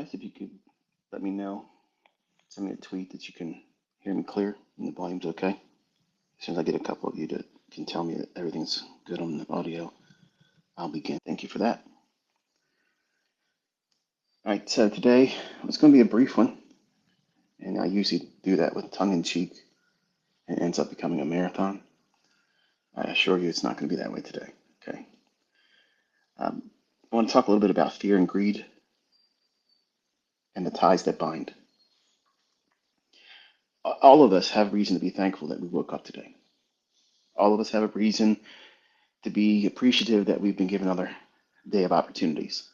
guys, if you could let me know, send me a tweet that you can hear me clear and the volume's okay. As soon as I get a couple of you that can tell me that everything's good on the audio, I'll begin. Thank you for that. All right, so today it's going to be a brief one, and I usually do that with tongue-in-cheek, and it ends up becoming a marathon. I assure you it's not going to be that way today, okay? I want to talk a little bit about fear and greed and the ties that bind. All of us have reason to be thankful that we woke up today. All of us have a reason to be appreciative that we've been given another day of opportunities.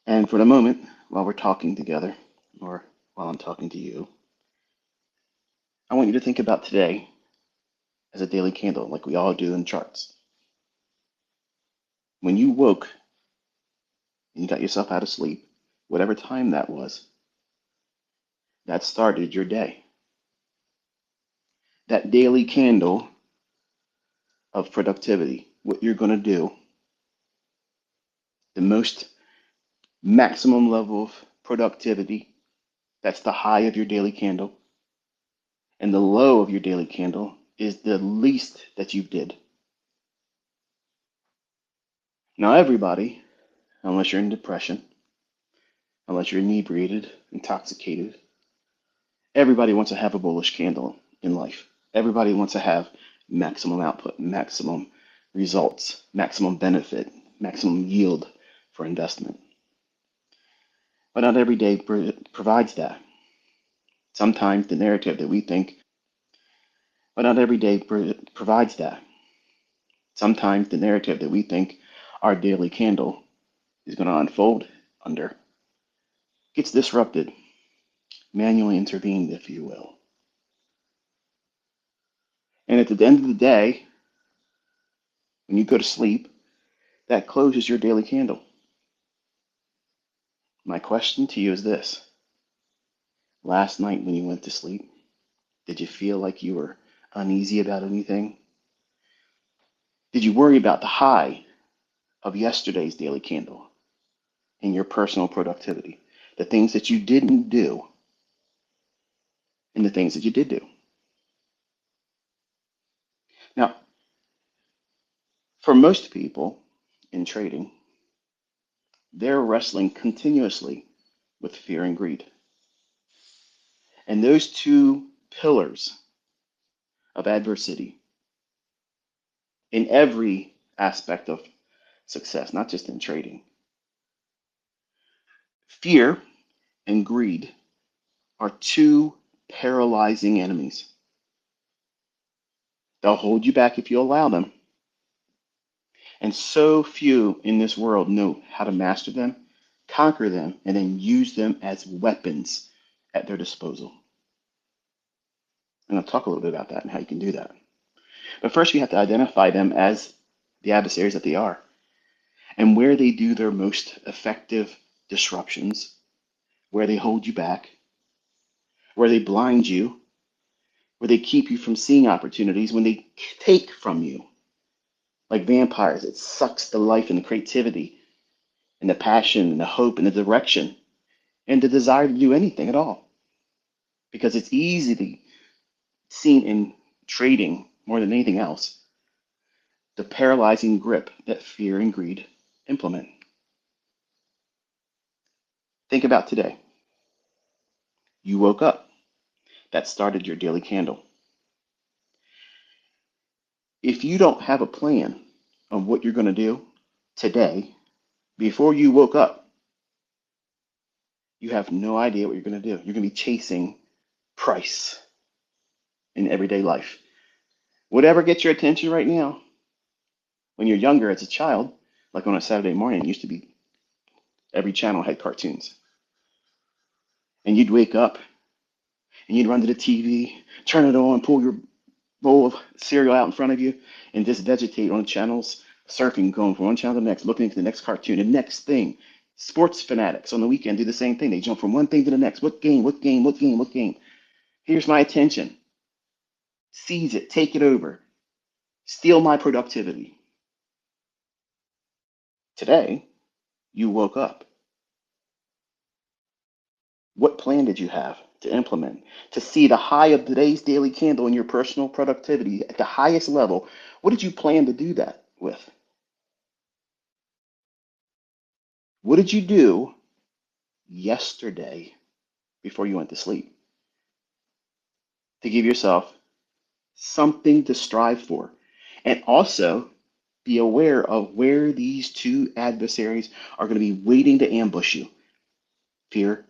And for the moment, while we're talking together, or while I'm talking to you, I want you to think about today as a daily candle, like we all do in charts. When you woke and you got yourself out of sleep, whatever time that was, that started your day. That daily candle of productivity, what you're going to do, the most maximum level of productivity, that's the high of your daily candle. And the low of your daily candle is the least that you did. Now everybody, unless you're in depression, unless you're inebriated, intoxicated, everybody wants to have a bullish candle in life. Everybody wants to have maximum output, maximum results, maximum benefit, maximum yield for investment. But not every day provides that. Sometimes the narrative that we think, but not every day provides that. Sometimes the narrative that we think our daily candle is going to unfold under gets disrupted, manually intervened, if you will. And at the end of the day, when you go to sleep, that closes your daily candle. My question to you is this. Last night when you went to sleep, did you feel like you were uneasy about anything? Did you worry about the high of yesterday's daily candle in your personal productivity? The things that you didn't do and the things that you did do. Now, for most people in trading, they're wrestling continuously with fear and greed. And those two pillars of adversity in every aspect of success, not just in trading. Fear and greed are two paralyzing enemies. They'll hold you back if you allow them. And so few in this world know how to master them, conquer them, and then use them as weapons at their disposal. And I'll talk a little bit about that and how you can do that. But first, we have to identify them as the adversaries that they are and where they do their most effective disruptions, where they hold you back, where they blind you, where they keep you from seeing opportunities, when they take from you. Like vampires, it sucks the life and the creativity and the passion and the hope and the direction and the desire to do anything at all. Because it's easily seen in trading more than anything else, the paralyzing grip that fear and greed implement. Think about today. You woke up. That started your daily candle. If you don't have a plan on what you're going to do today, before you woke up, you have no idea what you're going to do. You're going to be chasing price in everyday life. Whatever gets your attention right now, when you're younger as a child, like on a Saturday morning, it used to be every channel had cartoons. And you'd wake up and you'd run to the TV, turn it on, pull your bowl of cereal out in front of you, and just vegetate on the channels, surfing, going from one channel to the next, looking at the next cartoon, the next thing. Sports fanatics on the weekend do the same thing. They jump from one thing to the next. What game, what game, what game, what game? Here's my attention. Seize it, take it over. Steal my productivity. Today, you woke up. What plan did you have to implement? To see the high of today's daily candle in your personal productivity at the highest level, what did you plan to do that with? What did you do yesterday before you went to sleep to give yourself something to strive for? And also be aware of where these two adversaries are going to be waiting to ambush you: fear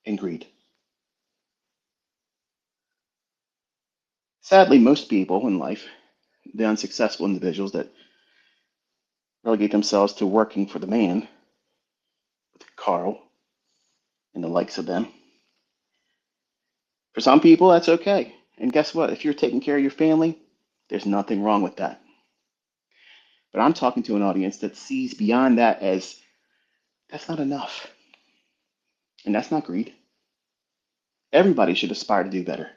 and greed. Sadly, most people in life, the unsuccessful individuals that relegate themselves to working for the man, Carl and the likes of them, for some people, that's okay. And guess what? If you're taking care of your family, there's nothing wrong with that. But I'm talking to an audience that sees beyond that as that's not enough. And that's not greed. Everybody should aspire to do better.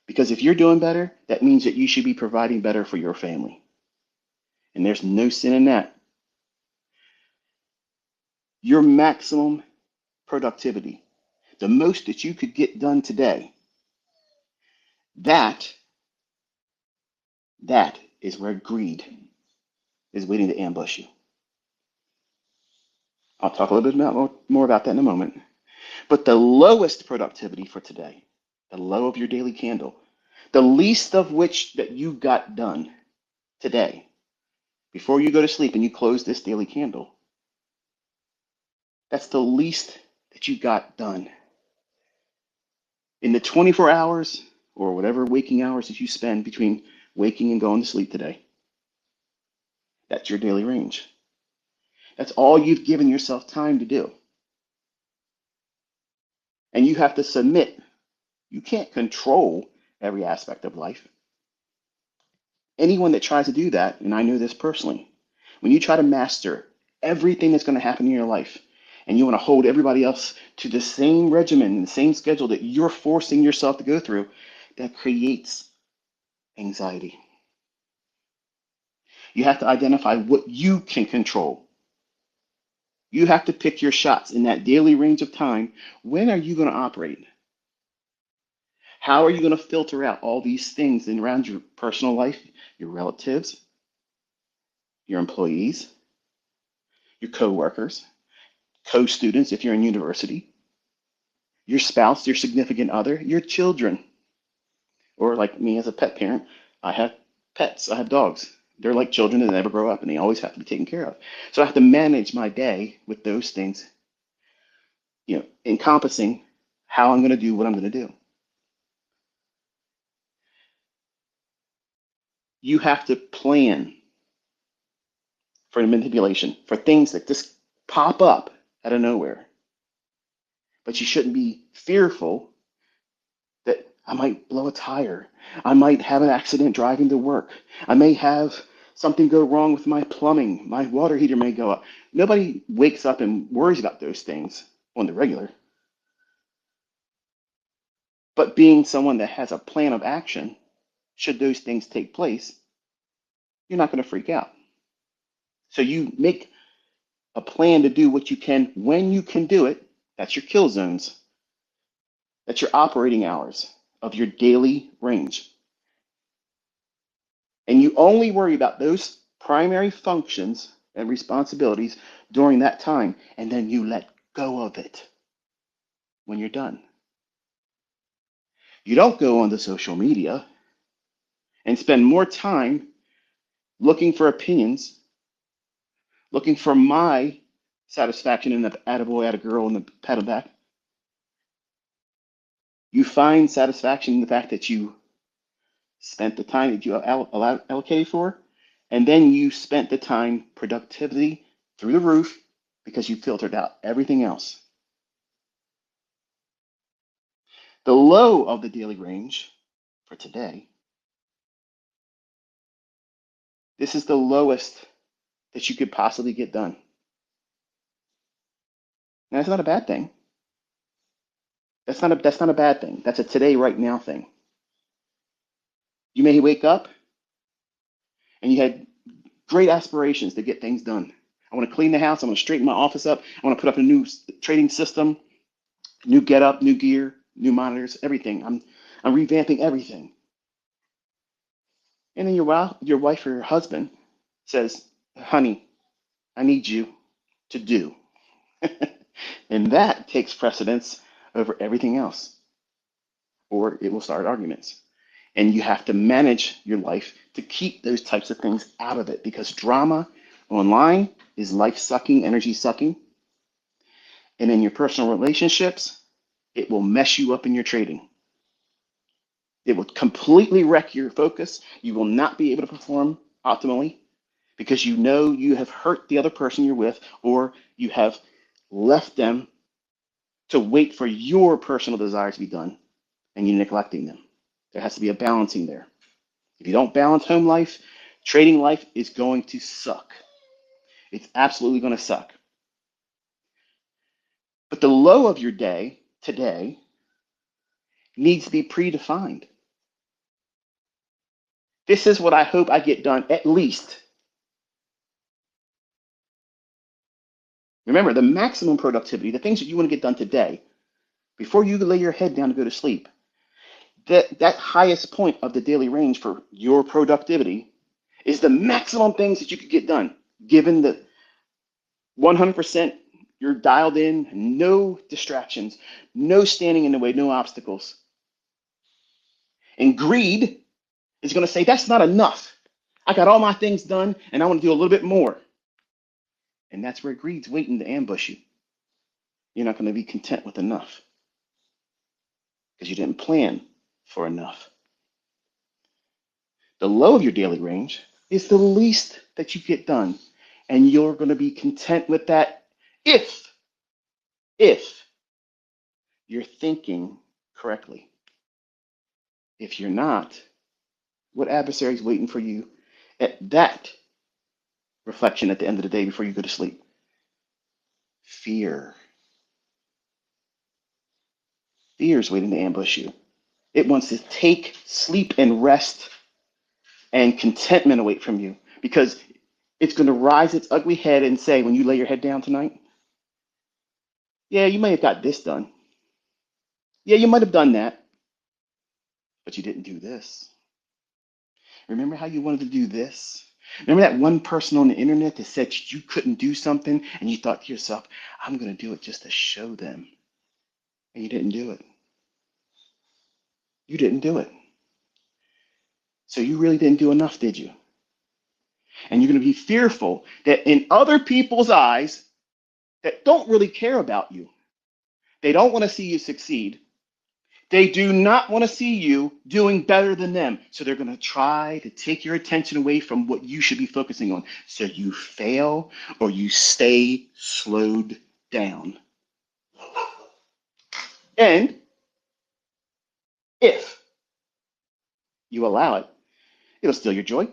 Because if you're doing better, that means that you should be providing better for your family. And there's no sin in that. Your maximum productivity, the most that you could get done today, that is where greed is waiting to ambush you. I'll talk a little bit more about that in a moment. But the lowest productivity for today, the low of your daily candle, the least of which that you got done today, before you go to sleep and you close this daily candle, that's the least that you got done. In the 24 hours or whatever waking hours that you spend between waking and going to sleep today, that's your daily range. That's all you've given yourself time to do. And you have to submit. You can't control every aspect of life. Anyone that tries to do that, and I know this personally, when you try to master everything that's going to happen in your life, and you want to hold everybody else to the same regimen, the same schedule that you're forcing yourself to go through, that creates anxiety. You have to identify what you can control. You have to pick your shots in that daily range of time. When are you going to operate? How are you going to filter out all these things around your personal life, your relatives, your employees, your co-workers, co-students if you're in university, your spouse, your significant other, your children? Or like me as a pet parent, I have pets, I have dogs. They're like children that never grow up and they always have to be taken care of. So I have to manage my day with those things, encompassing how I'm going to do what I'm going to do. You have to plan for manipulation, for things that just pop up out of nowhere. But you shouldn't be fearful that I might blow a tire. I might have an accident driving to work. I may have something go wrong with my plumbing. My water heater may go up. Nobody wakes up and worries about those things on the regular. But being someone that has a plan of action, should those things take place, you're not going to freak out. So you make a plan to do what you can when you can do it. That's your kill zones. That's your operating hours of your daily range. And you only worry about those primary functions and responsibilities during that time, and then you let go of it when you're done. You don't go onto social media and spend more time looking for opinions, looking for my satisfaction in the attaboy, attagirl, and the pat on the back. You find satisfaction in the fact that you spent the time that you allocated for, and then you spent the time productivity through the roof because you filtered out everything else. The low of the daily range for today, this is the lowest that you could possibly get done. Now, that's not a bad thing. That's not a bad thing. That's a today, right now thing. You may wake up and you had great aspirations to get things done. I want to clean the house. I want to straighten my office up. I want to put up a new trading system. New getup, new gear, new monitors, everything. I'm revamping everything. And then your wife or your husband says, honey, I need you to do. And that takes precedence over everything else, or it will start arguments. And you have to manage your life to keep those types of things out of it, because drama online is life sucking, energy sucking. And in your personal relationships, it will mess you up in your trading. It will completely wreck your focus. You will not be able to perform optimally because you know you have hurt the other person you're with, or you have left them to wait for your personal desire to be done and you're neglecting them. There has to be a balancing there. If you don't balance home life, trading life is going to suck. It's absolutely going to suck. But the low of your day today needs to be predefined. This is what I hope I get done at least. Remember, the maximum productivity, the things that you want to get done today, before you lay your head down to go to sleep, that highest point of the daily range for your productivity is the maximum things that you could get done, given the 100% you're dialed in, no distractions, no standing in the way, no obstacles. And greed is going to say, that's not enough. I got all my things done and I want to do a little bit more. And that's where greed's waiting to ambush you. You're not going to be content with enough because you didn't plan for enough. The low of your daily range is the least that you get done. And you're going to be content with that if you're thinking correctly. If you're not, what adversary is waiting for you at that reflection at the end of the day before you go to sleep? Fear. Fear is waiting to ambush you. It wants to take sleep and rest and contentment away from you, because it's going to rise its ugly head and say, when you lay your head down tonight, yeah, you may have got this done. Yeah, you might have done that, but you didn't do this. Remember how you wanted to do this? Remember that one person on the internet that said you couldn't do something and you thought to yourself, I'm going to do it just to show them. And you didn't do it. You didn't do it. So you really didn't do enough, did you? And you're going to be fearful that in other people's eyes that don't really care about you, they don't want to see you succeed. They do not want to see you doing better than them. So they're going to try to take your attention away from what you should be focusing on. So you fail or you stay slowed down. And if you allow it, it'll steal your joy.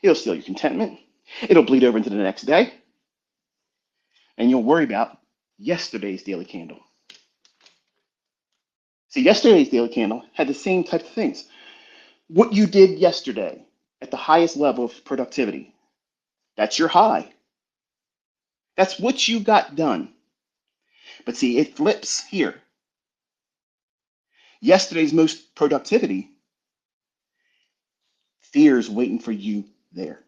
It'll steal your contentment. It'll bleed over into the next day. And you'll worry about yesterday's daily candle. See, yesterday's daily candle had the same type of things. What you did yesterday at the highest level of productivity, that's your high. That's what you got done. But see, it flips here. Yesterday's most productivity, fear is waiting for you there.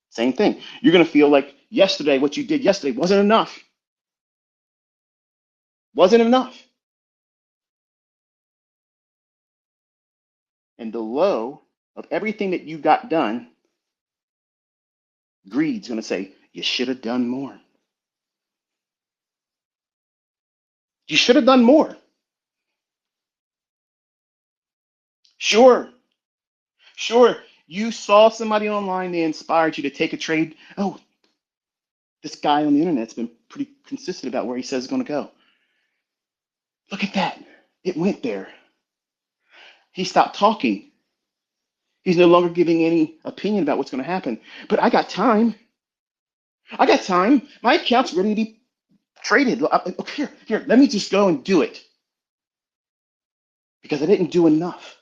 Same thing. You're going to feel like yesterday, what you did yesterday wasn't enough. Wasn't enough. And the low of everything that you got done, greed's going to say, you should have done more. You should have done more. Sure, you saw somebody online, they inspired you to take a trade. Oh, this guy on the internet's been pretty consistent about where he says it's going to go. Look at that. It went there. He stopped talking. He's no longer giving any opinion about what's going to happen. But I got time. My account's ready to be traded. Here, let me just go and do it. Because I didn't do enough.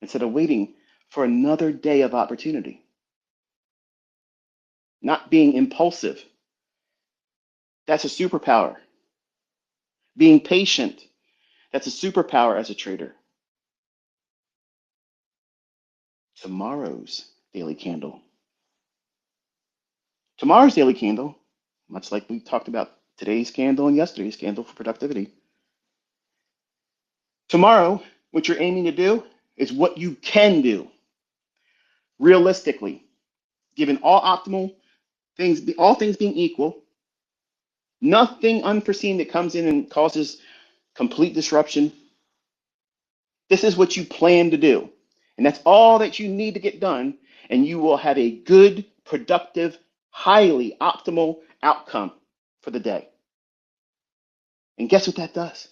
Instead of waiting for another day of opportunity. Not being impulsive. That's a superpower. being patient. That's a superpower as a trader. Tomorrow's daily candle. Tomorrow's daily candle, much like we talked about today's candle and yesterday's candle for productivity. Tomorrow, what you're aiming to do is what you can do. Realistically, given all optimal things, all things being equal, nothing unforeseen that comes in and causes complete disruption. This is what you plan to do. And that's all that you need to get done. And you will have a good, productive, highly optimal outcome for the day. And guess what that does?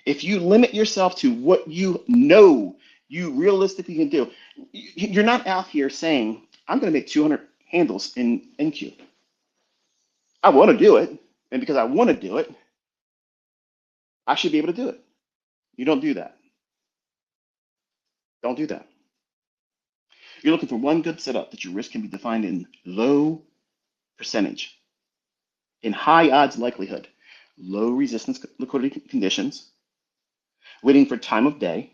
If you limit yourself to what you know you realistically can do, you're not out here saying, I'm going to make 200 handles in NQ. I want to do it. And because I want to do it, I should be able to do it. You don't do that. Don't do that. You're looking for one good setup that your risk can be defined in low percentage, in high odds likelihood, low resistance liquidity conditions, waiting for time of day,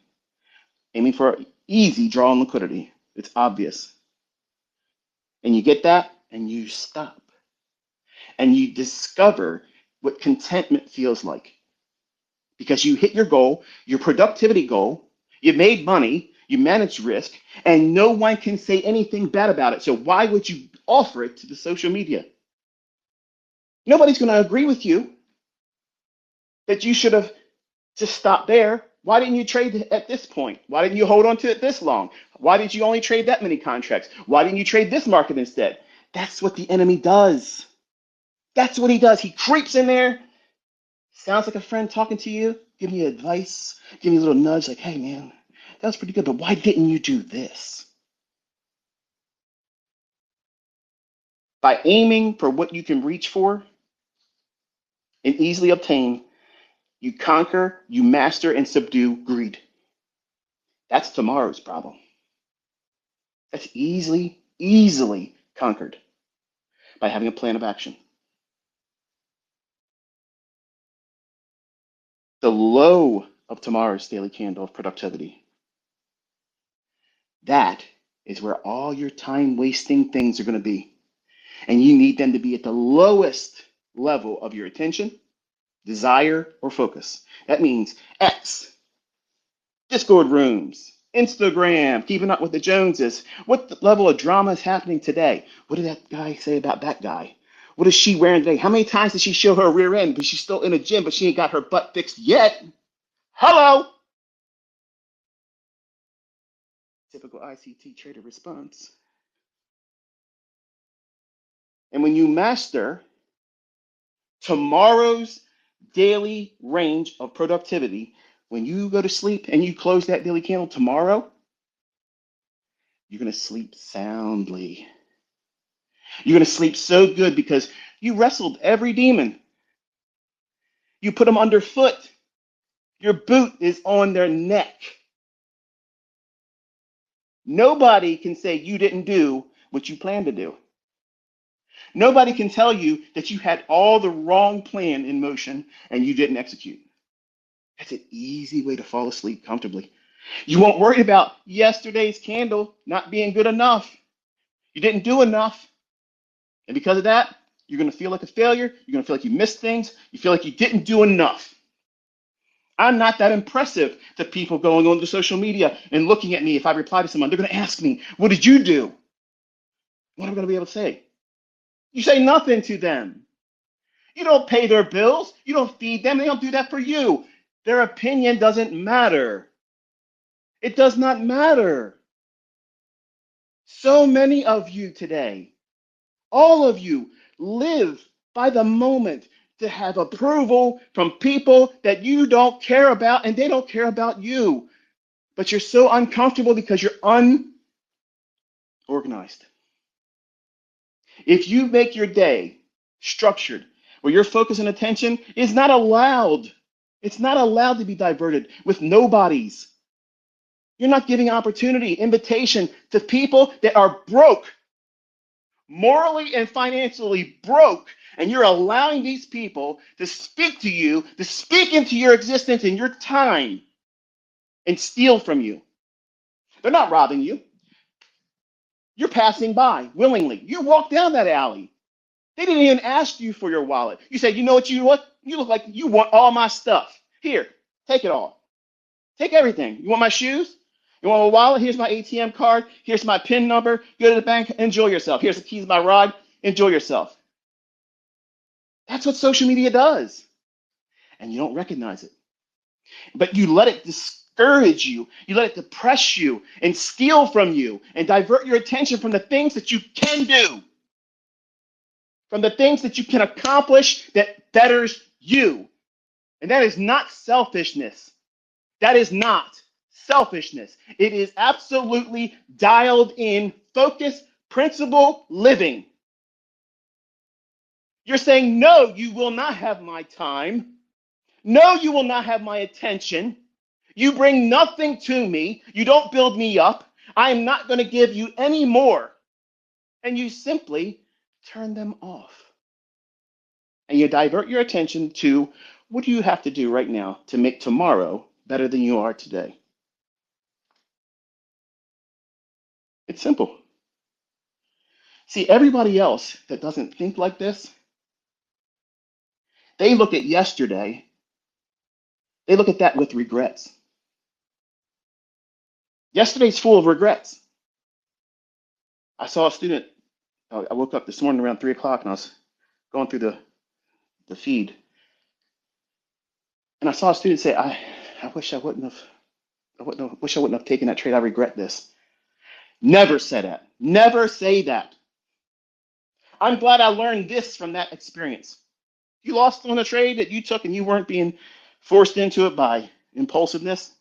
aiming for easy draw on liquidity. It's obvious. And you get that and you stop. And you discover what contentment feels like. Because you hit your goal, your productivity goal, you made money, you managed risk, and no one can say anything bad about it. So why would you offer it to the social media? Nobody's going to agree with you that you should have just stopped there. Why didn't you trade at this point? Why didn't you hold on to it this long? Why did you only trade that many contracts? Why didn't you trade this market instead? That's what the enemy does. That's what he does. He creeps in there. Sounds like a friend talking to you, giving you advice, giving you a little nudge like, hey, man, that was pretty good, but why didn't you do this? By aiming for what you can reach for and easily obtain, you conquer, you master, and subdue greed. That's tomorrow's problem. That's easily conquered by having a plan of action. The low of tomorrow's daily candle of productivity. That is where all your time-wasting things are going to be. And you need them to be at the lowest level of your attention, desire, or focus. That means X, Discord rooms, Instagram, keeping up with the Joneses. What level of drama is happening today? What did that guy say about that guy? What is she wearing today? How many times did she show her rear end? But she's still in a gym, but she ain't got her butt fixed yet. Hello. Typical ICT trader response. And when you master tomorrow's daily range of productivity, when you go to sleep and you close that daily candle tomorrow, you're going to sleep soundly. You're going to sleep so good because you wrestled every demon. You put them underfoot. Your boot is on their neck. Nobody can say you didn't do what you planned to do. Nobody can tell you that you had all the wrong plan in motion and you didn't execute. That's an easy way to fall asleep comfortably. You won't worry about yesterday's candle not being good enough. You didn't do enough. And because of that, you're going to feel like a failure. You're going to feel like you missed things. You feel like you didn't do enough. I'm not that impressive to people going on to social media and looking at me. If I reply to someone, they're going to ask me, what did you do? What am I going to be able to say? You say nothing to them. You don't pay their bills. You don't feed them. They don't do that for you. Their opinion doesn't matter. It does not matter. So many of you today, all of you, live by the moment to have approval from people that you don't care about and they don't care about you. But you're so uncomfortable because you're unorganized. If you make your day structured where your focus and attention is not allowed, it's not allowed to be diverted with nobodies. You're not giving opportunity, invitation to people that are broke, morally and financially broke, and you're allowing these people to speak to you, to speak into your existence and your time and steal from you. They're not robbing you. You're passing by willingly. You walk down that alley. They didn't even ask you for your wallet. You said, you know what you look? You look like you want all my stuff. Here, take it all. Take everything. You want my shoes? You want my wallet? Here's my ATM card. Here's my PIN number. Go to the bank. Enjoy yourself. Here's the keys to my ride. Enjoy yourself. That's what social media does. And you don't recognize it. But you let it discourage you. You let it depress you and steal from you and divert your attention from the things that you can do, from the things that you can accomplish that betters you. And that is not selfishness. That is not selfishness. It is absolutely dialed in, focus, principle living. You're saying, no, you will not have my time. No, you will not have my attention. You bring nothing to me. You don't build me up. I am not going to give you any more. And you simply turn them off. And you divert your attention to, what do you have to do right now to make tomorrow better than you are today? It's simple. See, everybody else that doesn't think like this, they look at yesterday, they look at that with regrets. Yesterday's full of regrets. I saw a student, I woke up this morning around 3 o'clock and I was going through the feed. And I saw a student say, I wish I wouldn't have taken that trade. I regret this. Never say that. Never say that. I'm glad I learned this from that experience. You lost on a trade that you took and you weren't being forced into it by impulsiveness.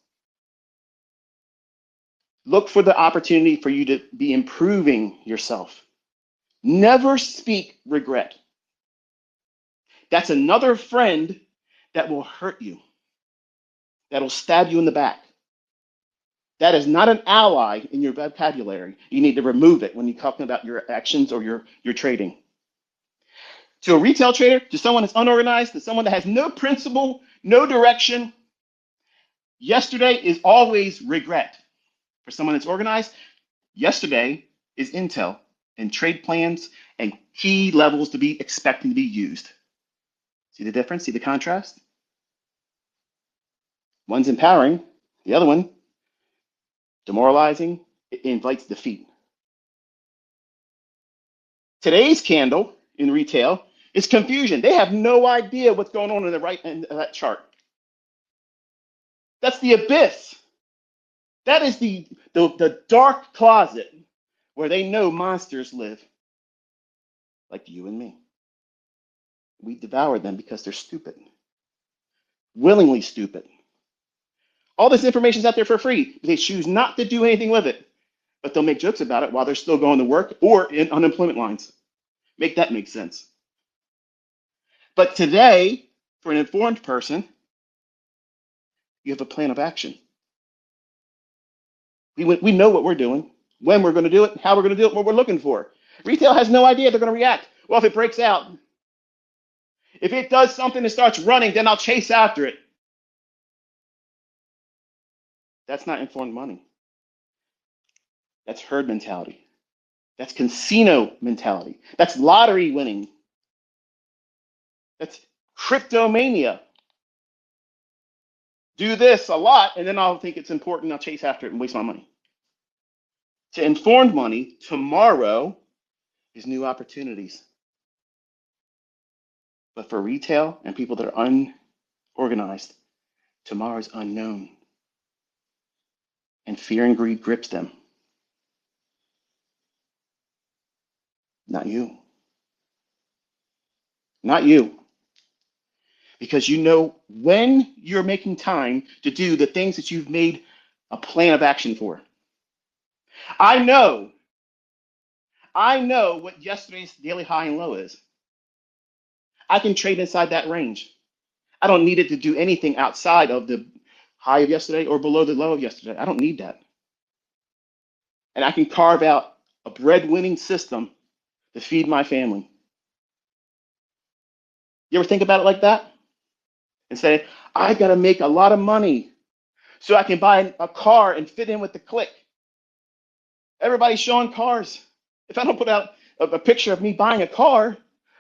Look for the opportunity for you to be improving yourself. Never speak regret. That's another friend that will hurt you, that'll stab you in the back. That is not an ally in your vocabulary. You need to remove it when you're talking about your actions or your trading. To a retail trader, to someone that's unorganized, to someone that has no principle, no direction, yesterday is always regret. For someone that's organized, yesterday is intel and trade plans and key levels to be expecting to be used. See the difference? See the contrast? One's empowering, the other one demoralizing. It invites defeat. Today's candle in retail is confusion. They have no idea what's going on in the right end of that chart. That's the abyss. That is the dark closet where they know monsters live, like you and me. We devour them because they're stupid, willingly stupid. All this information is out there for free. They choose not to do anything with it, but they'll make jokes about it while they're still going to work or in unemployment lines. Make that make sense. But today, for an informed person, you have a plan of action. We know what we're doing, when we're going to do it, how we're going to do it, what we're looking for. Retail has no idea they're going to react. Well, if it breaks out, if it does something and starts running, then I'll chase after it. That's not informed money. That's herd mentality. That's casino mentality. That's lottery winning. That's cryptomania. Do this a lot, and then I'll think it's important. I'll chase after it and waste my money. To informed money, tomorrow is new opportunities. But for retail and people that are unorganized, tomorrow is unknown. And fear and greed grips them. Not you. Not you. Because you know when you're making time to do the things that you've made a plan of action for. I know what yesterday's daily high and low is. I can trade inside that range. I don't need it to do anything outside of the high of yesterday or below the low of yesterday. I don't need that. And I can carve out a breadwinning system to feed my family. You ever think about it like that? And say, I got to make a lot of money so I can buy a car and fit in with the clique. Everybody's showing cars. If I don't put out a picture of me buying a car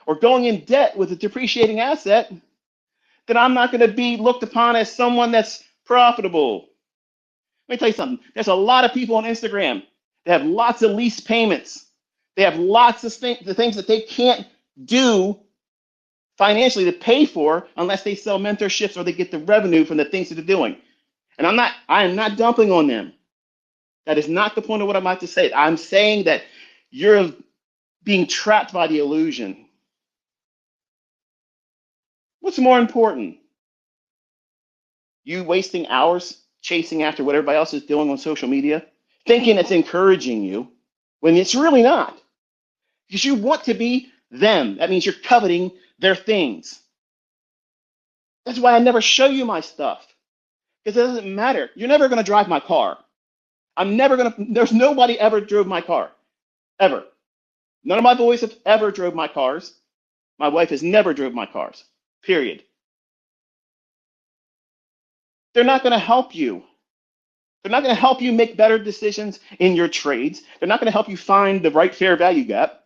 or going in debt with a depreciating asset, then I'm not going to be looked upon as someone that's profitable. Let me tell you something. There's a lot of people on Instagram that have lots of lease payments. They have lots of the things that they can't do financially to pay for unless they sell mentorships or they get the revenue from the things that they're doing. And I am not dumping on them. That is not the point of what I'm about to say. I'm saying that you're being trapped by the illusion. What's more important? You wasting hours chasing after what everybody else is doing on social media, thinking it's encouraging you, when it's really not. Because you want to be them. That means you're coveting their things. That's why I never show you my stuff. Because it doesn't matter. You're never going to drive my car. There's nobody ever drove my car. Ever. None of my boys have ever drove my cars. My wife has never drove my cars. Period. They're not going to help you. They're not going to help you make better decisions in your trades. They're not going to help you find the right fair value gap.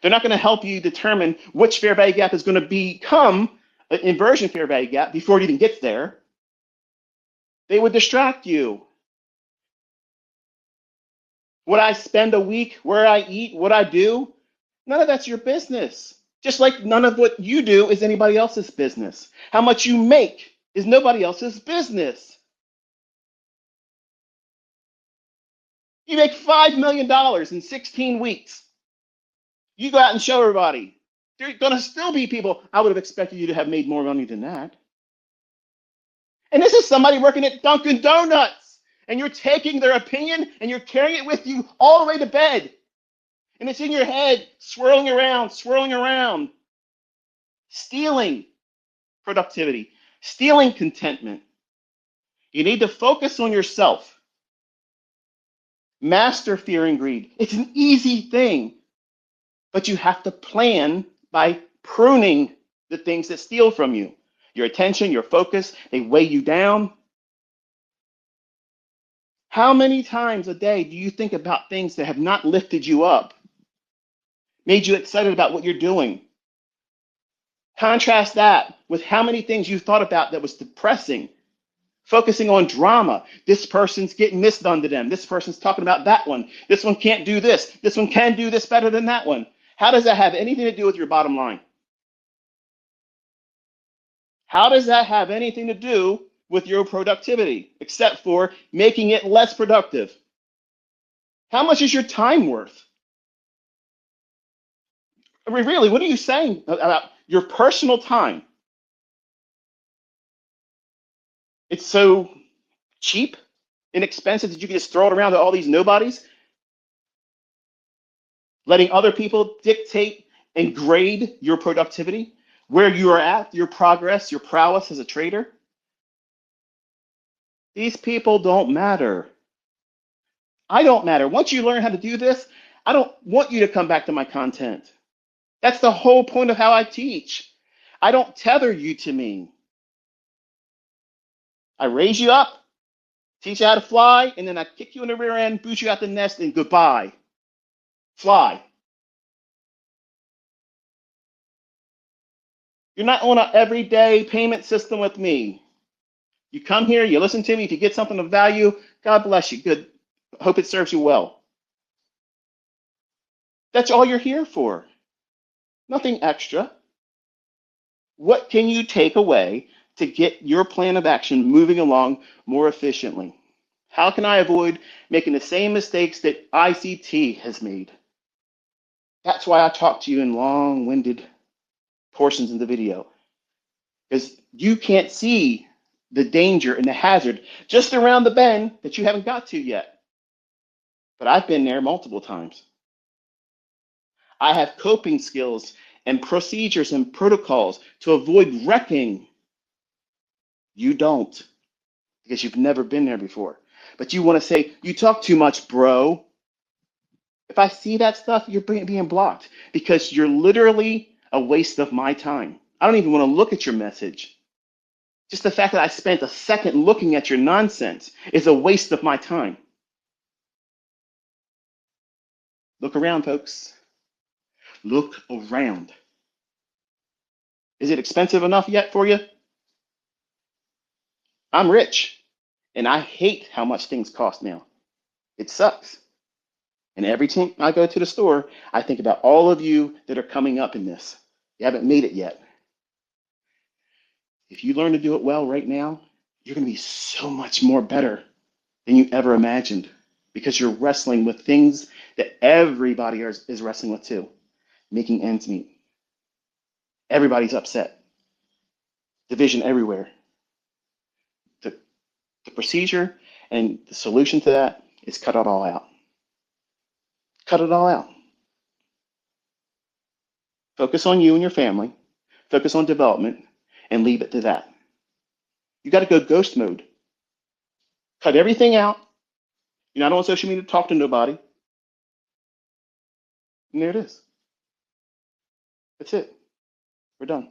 They're not going to help you determine which fair value gap is going to become an inversion fair value gap before it even gets there. They would distract you. What I spend a week, where I eat, what I do, none of that's your business. Just like none of what you do is anybody else's business. How much you make is nobody else's business. You make $5 million in 16 weeks. You go out and show everybody. There are going to still be people, I would have expected you to have made more money than that. And this is somebody working at Dunkin' Donuts. And you're taking their opinion and you're carrying it with you all the way to bed. And it's in your head, swirling around, stealing productivity, stealing contentment. You need to focus on yourself. Master fear and greed. It's an easy thing, but you have to plan by pruning the things that steal from you. Your attention, your focus, they weigh you down. How many times a day do you think about things that have not lifted you up, made you excited about what you're doing? Contrast that with how many things you thought about that was depressing, focusing on drama. This person's getting this done to them. This person's talking about that one. This one can't do this. This one can do this better than that one. How does that have anything to do with your bottom line? How does that have anything to do with your productivity, except for making it less productive? How much is your time worth? I mean, really, what are you saying about your personal time? It's so cheap, inexpensive that you can just throw it around to all these nobodies, letting other people dictate and grade your productivity, where you are at, your progress, your prowess as a trader. These people don't matter. I don't matter. Once you learn how to do this, I don't want you to come back to my content. That's the whole point of how I teach. I don't tether you to me. I raise you up, teach you how to fly, and then I kick you in the rear end, boot you out the nest, and goodbye. Fly. You're not on an everyday payment system with me. You come here, you listen to me. If you get something of value, God bless you. Good. Hope it serves you well. That's all you're here for. Nothing extra. What can you take away to get your plan of action moving along more efficiently? How can I avoid making the same mistakes that ICT has made? That's why I talk to you in long-winded portions of the video, because you can't see the danger and the hazard just around the bend that you haven't got to yet. But I've been there multiple times. I have coping skills and procedures and protocols to avoid wrecking. You don't, because you've never been there before. But you want to say, you talk too much, bro. If I see that stuff, you're being blocked because you're literally a waste of my time. I don't even want to look at your message. Just the fact that I spent a second looking at your nonsense is a waste of my time. Look around, folks. Look around. Is it expensive enough yet for you? I'm rich, and I hate how much things cost now. It sucks. And every time I go to the store, I think about all of you that are coming up in this. You haven't made it yet. If you learn to do it well right now, you're going to be so much more better than you ever imagined because you're wrestling with things that everybody is wrestling with too, making ends meet. Everybody's upset. Division everywhere. The procedure and the solution to that is cut it all out. Cut it all out. Focus on you and your family. Focus on development and leave it to that. You got to go ghost mode. Cut everything out. You're not on social media to talk to nobody. And there it is. That's it. We're done.